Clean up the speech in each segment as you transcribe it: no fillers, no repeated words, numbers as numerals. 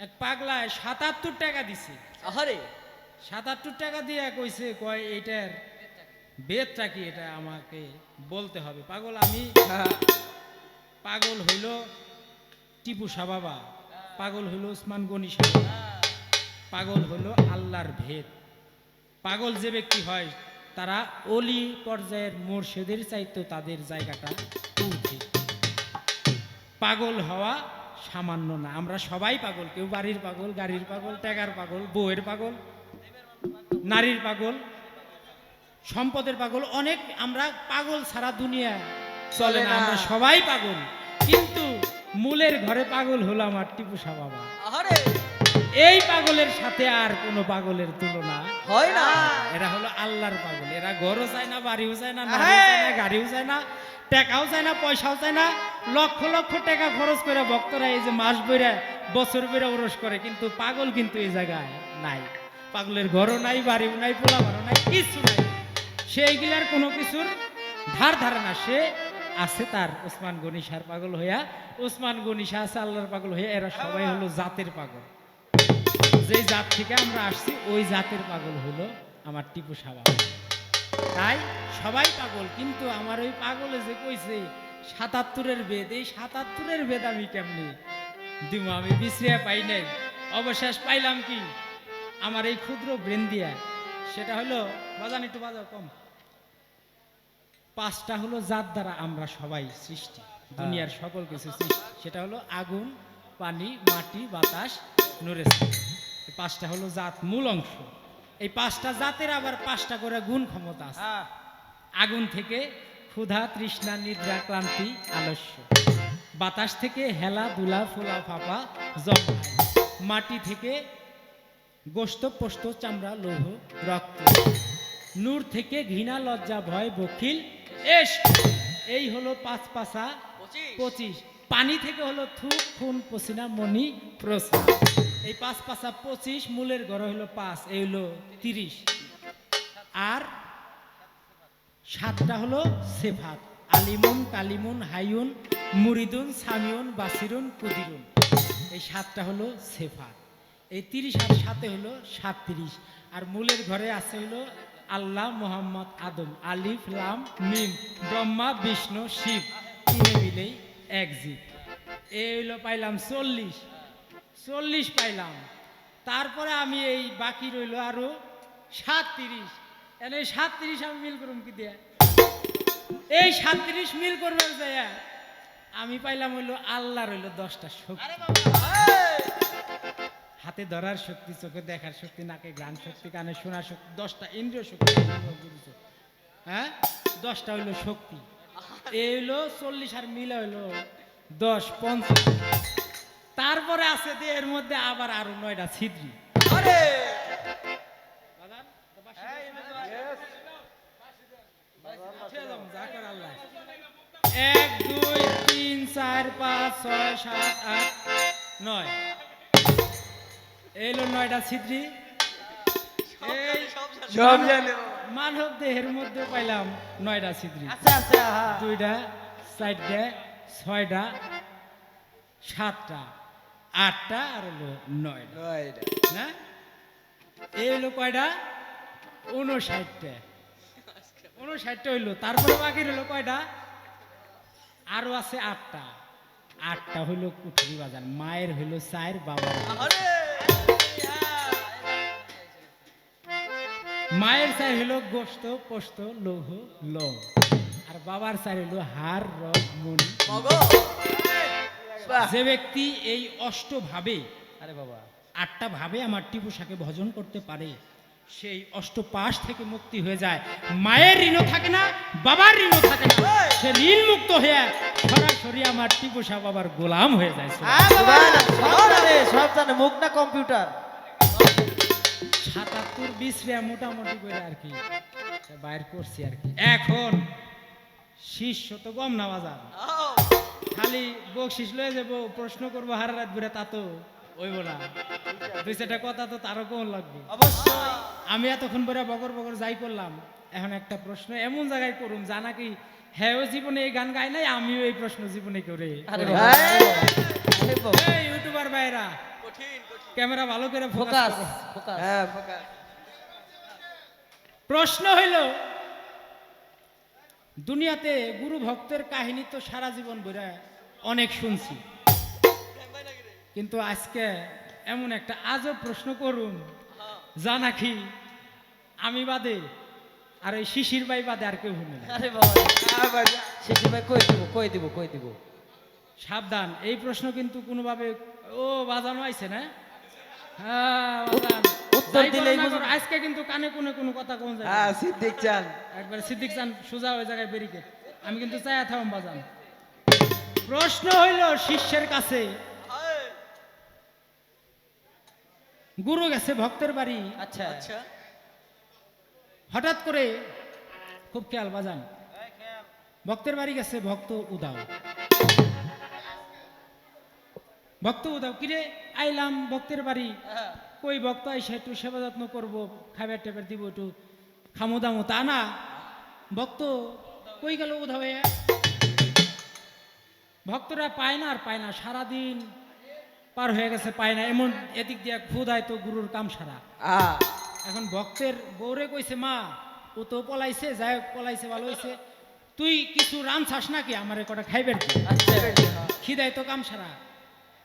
এক পাগলায় ৭৭ টাকা দিছে। আহারে ৭৭ টাকা দিয়ে কইছে কয় এইটার বেদটা কি এটা আমাকে বলতে হবে। পাগল আমি পাগল হইল টিপু শাহ বাবা, পাগল হইল ওসমান গনি শাহ বাবা, পাগল হইল আল্লাহর ভেদ। পাগল যে ব্যক্তি হয় তারা অলি পর্যায়ের মোর্শেদের চাইতো তাদের জায়গাটা উঠে। পাগল হওয়া সামান্য না, আমরা সবাই পাগল। কেউ বাড়ির পাগল, গাড়ির পাগল, টাকার পাগল, বউয়ের পাগল, নারীর পাগল, সম্পদের পাগল, অনেক। আমরা পাগল ছাড়া দুনিয়া চলে না, আমরা সবাই পাগল। কিন্তু মূলের ঘরে পাগল হলো আমার টিপু শাহ বাবা। আহারে এই পাগলের সাথে আর কোনো পাগলের তুলনা হয় না। এরা হলো আল্লাহর পাগল। এরা ঘরও চায় না, বাড়িও চায় না, নারীও চায় না, গাড়িও চায় না, টাকাও চায় না, পয়সাও চায় না। লক্ষ লক্ষ টাকা খরচ করে ভক্তরা এই যে মাস বইরা বছর বইরা ওরস করে, কিন্তু পাগল কিন্তু এই জায়গায় নাই। পাগলের ঘরও নাই, বাড়িও নাই, পোলাপানও নাই, কিছু নাই। সেইগুলার কোনো কিছুর ধার ধারে না। সে আছে তার ওসমান গনি শাহর পাগল হইয়া, ওসমান গনি শাহ আছে আল্লাহর পাগল হইয়া। এরা সবাই হলো জাতের পাগল। যে জাত থেকে আমরা আসছি ওই জাতের পাগল হলো আমার টিপু শাহ বাবা। তাই সবাই পাগল। কিন্তু আমার ওই পাগলে যে কইছে ৭৭-এর বেদ, এই ৭৭-এর বেদ আমি কেমনি দিব? আমি বিশ্রিয়া পাই নাই। অবশেষ পাইলাম কি আমার এই ক্ষুদ্র ব্রেন দিয়া। সেটা হলো, বাজান একটু বাজাও কম। ৫টা হলো জাত দ্বারা আমরা সবাই সৃষ্টি, দুনিয়ার সকল কিছু সৃষ্টি। সেটা হলো আগুন, পানি, মাটি, বাতাস, নূরের। ৫টা হলো জাত, মূল অংশ। এই ৫টা জাতের আবার 5টা করে গুণ ক্ষমতা আছে। আগুন থেকে ক্ষুধা, তৃষ্ণা, নিদ্রা, ক্লান্তি, আলস্য। বাতাস থেকে হেলা দুলা, ফোলা ফাপা, জম। মাটি থেকে গোস্ত, পোস্ত, চামড়া, লৌহ, রক্ত। নূর থেকে ঘৃণা, লজ্জা, ভয়, বখিল, এস। এই হলো ৫ পাঁচা 25। পানি থেকে হলো থুক, খুন, পসিনা, মনি, প্রস্রাব। এই ৫ পাঁচা 25, মূলের ঘর হলো 5, এই হলো 30। আর 7টা হলো সেফাত, আলিমুন, কালিমুন, হাইউন, মুরিদুন, সামিউন, বাসিরুন, কুদিরুন। এই 7টা হলো সেফাত। এই 30 আর 7 হলো 37। আর মূলের ঘরে আছে হলো আল্লাহ, মোহাম্মদ, আদম, আলিফ লাম মিম, ব্রহ্মা, বিষ্ণু, শিব, তিনে মিলেই এক জীব। এই হলো পাইলাম 40 পাইলাম। তারপরে আমি এই বাকি রইল আরো 37। এই 37 আমি মিল করুম কি দিয়া? এই 37 মিল করবে যায় আমি পাইলাম হইলো আল্লাহ রইল 10টা শক্তি। হাতে ধরার শক্তি, চোখে দেখার শক্তি, নাকে ঘ্রাণ শক্তি, কানে শোনার শক্তি, 10টা ইন্দ্রিয় শক্তি। হ্যাঁ, 10টা হইলো শক্তি। এই হইলো 40 আর মিলে হইলো 10, 50। তারপরে আছে দেহের মধ্যে আবার আরো 9টা ছিদ্রি। এক, 2, 3, 4, 5, 6, 7, 8, 9। এলো 9টা ছিদ্রি। এই মানব দেহের মধ্যে পাইলাম 9টা ছিদ্রি। 2টা, 4টা, 6টা, 7টা, 8টা আর হলো 9টা। না, এই হলো কয়টা? 59টা। 59টা হইলো। তারপরে বাকি হলো কয়টা? আরো আছে 8টা। 8টা হইলো কুঠরি বাজার। মায়ের হইলো 4, বাবার মায়ের 4 হইলো গোস্ত, পোস্ত, লৌহ, লোম। আর বাবার 4 হইলো হাড়, রগ, মনি। যে ব্যক্তি এই অষ্টভাবে, আরে বাবা 8টা ভাবে আমার টিপু শাহকে ভজন করতে পারে, সেই অষ্টপাশ থেকে মুক্তি হয়ে যায়। মায়ের ঋণও থাকে না, বাবার ঋণও থাকে না। সে ঋণ মুক্ত হয়ে সরাসরি আমার টিপু শাহ বাবার গোলাম হয়ে যায়। সব জানে, মুখ না কম্পিউটার। 77 বিশ্রিয়া মোটামুটি করে আর কি বাইর করছি আর কি। এখন শিষ্য তো কম না বাজার, খালি বকশিস লয়ে যাবো, প্রশ্ন করবো হারা রাত বেড়ে, তা তো ওইব না। 2-4টা কথা তো তারও কোন লাগবে অবশ্যই। আমি এতক্ষণ পরে বগর বগর যাই করলাম, এখন একটা প্রশ্ন এমন জায়গায় করুম যা নাকি হ্যাঁ জীবনে এই গান গায় নাই, আমিও এই প্রশ্ন জীবনে করে বাবা এই ইউটিউবার ভাইরা ক্যামেরা ভালো করে ফোকাস ফোকাস ফোকাস হ্যাঁ ফোকাস প্রশ্ন হইল দুনিয়াতে গুরু ভক্তের কাহিনী তো সারা জীবন বইরা অনেক শুনছি, কিন্তু আজকে এমন একটা আজব প্রশ্ন করুন যা নাকি আমি বাদে আর ওই শিশির ভাই বাদে আর কেউ শুনে না। আরে বাবা হ্যাঁ ভাইজান শিশির ভাই কই দিব সাবধান, এই প্রশ্ন কিন্তু কোনোভাবে ও বাজানো আইছে না। হ্যাঁ বাজান, উত্তর যাই করো দিলেই না বুঝুন। করো, আজকে কিন্তু কানে কোনো কথা কোন যায় না। হ্যাঁ সিদ্দিক চান একবার সিদ্দিক চান সোজা ওই জায়গায় বেরিকে আমি কিন্তু চাই থাম বাজান। প্রশ্ন হইল শিষ্যের কাছে, গুরু গেছে ভক্তের বাড়ি, আচ্ছা আচ্ছা হঠাৎ করে খুব খেয়াল বাজান, ভক্তের বাড়ি গেছে ভক্ত উদাও। ভক্ত উদাও কিরে আইলাম ভক্তের বাড়ি, কই ভক্ত আইসা একটু সেবা যত্ন করবো, খাবার টেবার দিব, একটু খামো দামো, তা না ভক্ত কই গেল উধাও হয়ে। ভক্তরা পায় না আর পায় না, সারাদিন পার হয়ে গেছে পায় না, এমন এদিক দিয়ে ক্ষুধায় তো গুরুর কাম সারা। এখন ভক্তের বউরে কইছে মা ও তো পলাইছে, যাই হোক পলাইছে ভালো হয়েছে, তুই কিছু রান চাস নাকি আমার কটা খাইবের দি? আচ্ছা খিদায় তো কাম সারা।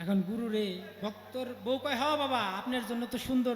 এখন গুরু রে ভক্তর বউ কয় হ্যাঁ বাবা আপনার জন্য তো সুন্দর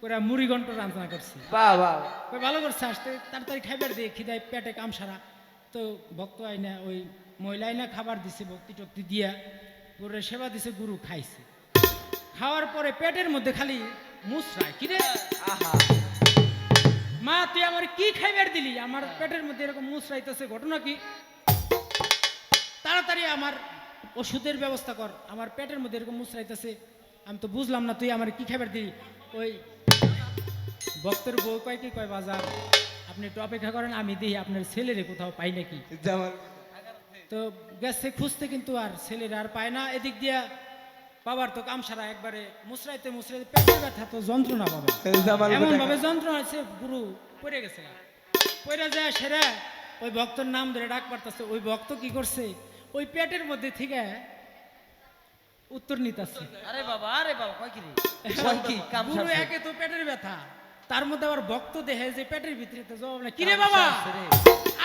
করে মুড়ি ঘন্ট রান্না করছি, বাহ বাহ কই ভালো করছে, আসতে তাড়াতাড়ি খাইবার দিয়ে খিদায় পেটে কাম সারা। তো ভক্ত আইনা ওই মহিলা আইনা খাবার দিছে, ভক্তি টক্তি দিয়া গরুর সেবা দিছে, গুরু খাইছে। খাওয়ার পরে পেটের মধ্যে খালি মুসরায়, কিরে আহা মা তুই আমার কি খাইবার দিলি, আমার পেটের মধ্যে এরকম মুসরাইতেছে, ঘটনা কি? তাড়াতাড়ি আমার ওষুধের ব্যবস্থা কর, আমার পেটের মধ্যে এরকম মুসরাইতেছে, আমি তো বুঝলাম না তুই আমার কি খাইবার দিলি। ওই ভক্তের বউ কয় কি কয় বাজার আপনি একটু অপেক্ষা করেন, আমি দিই আপনার ছেলেরে কোথাও পাই নাকি। জামাল তো গেছে খুঁজতে কিন্তু আর ছেলেরা আর পায় না। এদিক দিয়া বাবার তো কাম সারা, একবারে মুসরাইতে মুসরাইতে পেটের ব্যথা তো যন্ত্রণা বাবা, জামাল এমন ভাবে যন্ত্রণা আছে গুরু পড়ে গেছে, পড়ে যায় সেরা ওই ভক্তর নাম ধরে ডাক পারতেছে। ওই ভক্ত কি করছে, ওই পেটের মধ্যে থেকে উত্তর নিতেছে। আরে বাবা কই কি রে কয় কি কাম গুরু সারছে? একে তো পেটের ব্যথা, তার মধ্যে আবার ভক্ত দেখে যে পেটের ভিতরে তো জবাব না, কিরে কাম বাবা সারছে রে।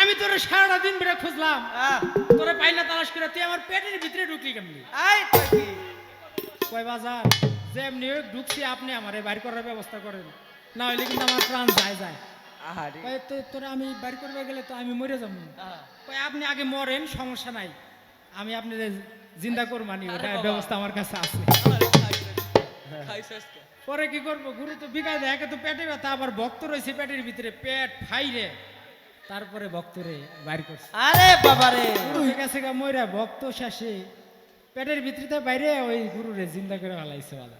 আমি তোর সারাটা দিন বেড়ে খুঁজলাম, আহ তোরে পাই না তালাশ করে, তুই আমার পেটের ভিতরে ঢুকলি কেমনি? আই কই কি কয় বাজার যেমনি হোক ঢুকছি, আপনি আমারে বাইর করার ব্যবস্থা করেন, না হইলে কিন্তু আমার প্রাণ যায়। আহারে কয় তো তোরা আমি বাইর করবে গেলে তো আমি মরে যাবো। কয় আপনি আগে মরেন, সমস্যা নাই, আমি আপনার জিন্দা করবানি, ওটা ব্যবস্থা আমার কাছে আছে। পরে কি করবো, গুরু তো বিকায় দেয়, একে তো পেটে ব্যথা, আবার ভক্ত রয়েছে পেটের ভিতরে, পেট ফাইরে তারপরে ভক্তরে বাইর করছে। আরে বাবা রে গুরু কাছে মইরা ভক্ত শেষে পেটের ভিতরে বাইরে ওই গুরুরে জিন্দা করে ফেলাইছে বাবা।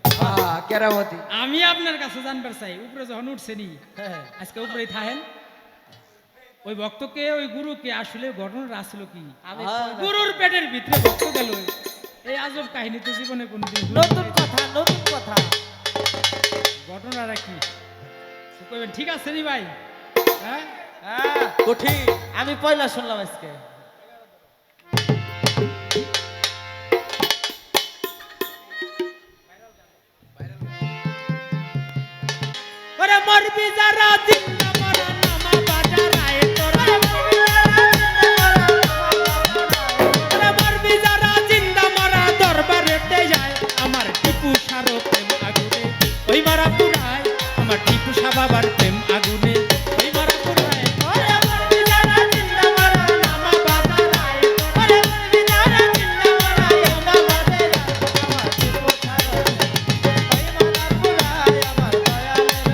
কেরামতি আমি আপনার কাছে জানবার চাই, উপরে যখন উঠছেনি হ্যাঁ আজকে উপরেই থাকেন, ওই ভক্তকে ওই গুরুকে আসলে ঘটনাটা আসলো কি? আমি গুরুর পেটের ভিতরে ভক্ত গেল, এই আজব কাহিনী তো জীবনে কোনদিন নতুন কথা ঘটনাটা কি তো কইবেন, ঠিক আছে নি ভাই? হ্যাঁ কঠিন আমি পয়লা শুনলাম আজকে। ওরে মরবি যারা জিন্দা মরা নামা বাজারায় তোরা, ওরে মরবি যারা জিন্দা মরা দরবারেতে যায়, আমার টিপু সারো প্রেম আগুনে ওই মারা পুরায়, আমার টিপু সাহ বাবার প্রেম আগুনে ওই মারা পুরায়। ওরে মরবি যারা জিন্দা মরা নামা বাজারায়, ওরে মরবি যারা জিন্দা মরা নামা বাজারায়, আমার টিপু সারো ওই মারা পুরায়, আমার দয়ালের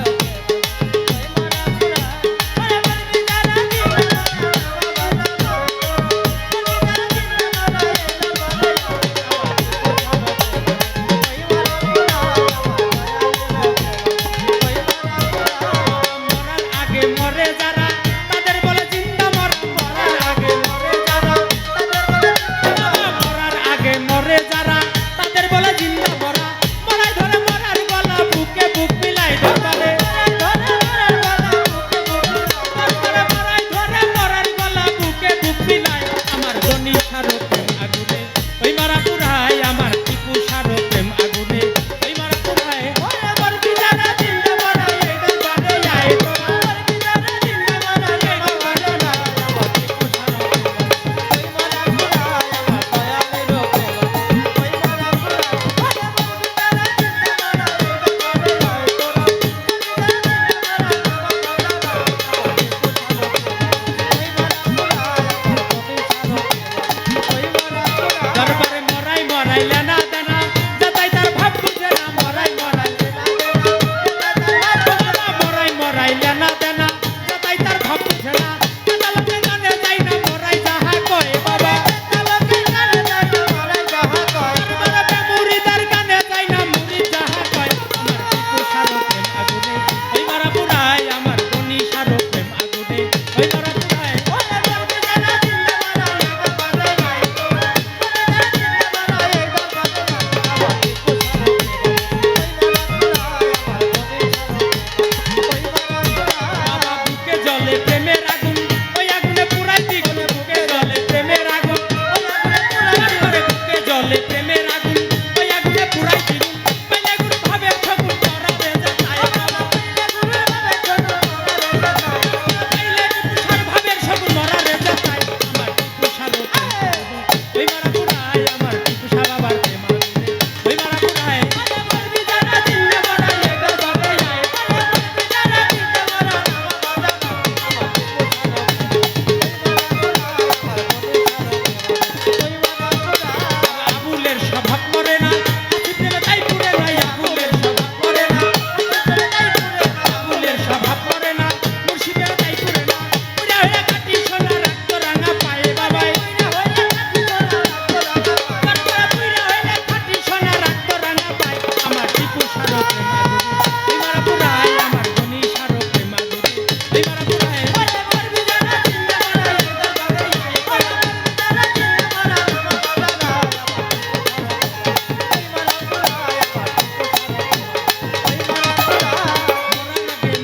টিপু সারো প্রেম আগুনে ওই মারা পুরায় আমার গনি সারো প্রেম আগুনে ওই মারা পুরায়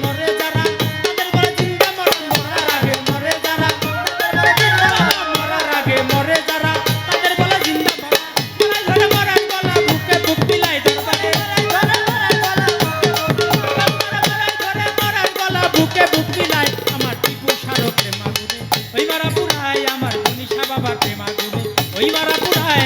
মরে যারা তাদের বলে জিন্দা মরার আগে মরে যারা মরার আগে মরে যারা তাদের বলে জিন্দা মরা মরার গলা বুকে বুক বিলাই দরবারে মরার গলা বুকে বুক বিলাই আমার টিপু সারো প্রেম আগুনে ওই মারা পুরায় আমার গনিশা বাবার প্রেম আগুনে ওই মারা পুরায়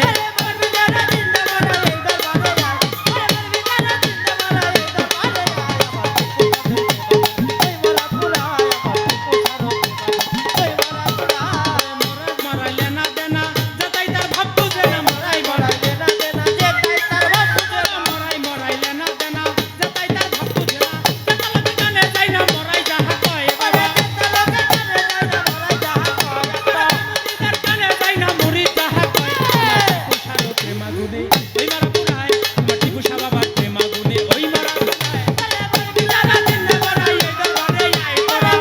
মরাইলে না দেনা যাতাই তার ভাব বুঝে না মরাই মরাইলে না দেনা যাতাই তার ভাব বুঝে না মরাইলে না দেনা যাতাই তার ভাব বুঝে না যাতালকে কানে যাই না মরাই যাহা কয় বাবা যাতালকে কানে যাই না মরাই যাহা কয় বাবা তার কানে যাই না মরি যাহা কয় টিপু সারো প্রেম আগুনে ওই মারা পুরায় আমার টিপু সা বাবার প্রেম আগুনে ওই মারা পুরায় যারা জিন্দা মরাই এই দরবারে আই তোরা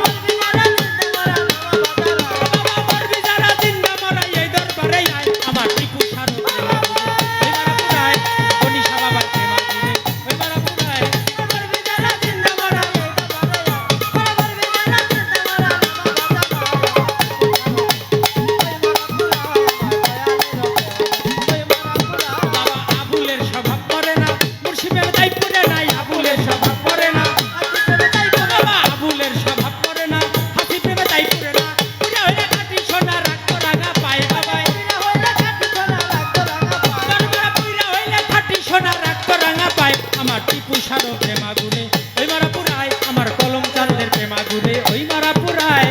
যারা জিন্দা মরাই এই দরবারে আয় আমার টিপু সারো প্রেম আগুনে ওই মারা পুরায় গনিশা বাবার প্রেম আগুনে ওই মারা পুরায় যারা জিন্দা মরাই এই বাবা আবুলের স্বভাব করে না মুর্শিদের দাই পুরে নাই আবুলের স্বভাব করে না বাবা আবুলের স্বভাব করে না হাসি প্রেমে দাই পুরে না পুরা হইলে কাটি সোনা রাখতো রাঙা পায় বাবাই পুরা হইলে খাটি সোনা রাখতো রাঙা পায় আমার টিপু সারো প্রেম আগুনে ওই মারা পুরায় আমার কলম চাঁদের প্রেম আগুনে ওই মারা পুরায়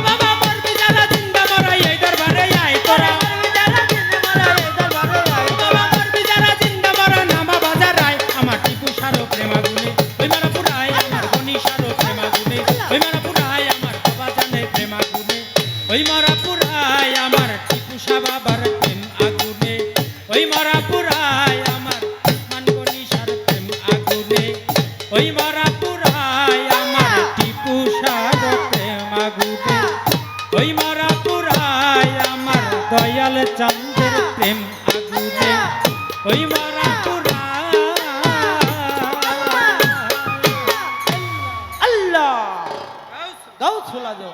বাবা মরবি যারা জিন্দা মরাই এই দরবারে আয় তোরা বাবা মরবি যারা জিন্দা মরা নামা বাজার আয় আমার টিপু সারো প্রেম আগুনে ওই মারা পুরায় আমার গনি সারো প্রেম আগুনে ওই মারা পুরায় আমার বাবা জানে প্রেম আগুনে ওই মারা পুরায় আমার টিপু সা বাবার প্রেম আগুনে ওই মারা পুরায় আমার মান গনি সার প্রেম আগুনে ওই মারা পুরায় আমার টিপু সার প্রেম আগুনে ওই মারা পুরায় আমার দয়াল চন্দ্রের প্রেম আগুনে ওই মারা পুরায় আল্লাহ গাও ছোলা যাও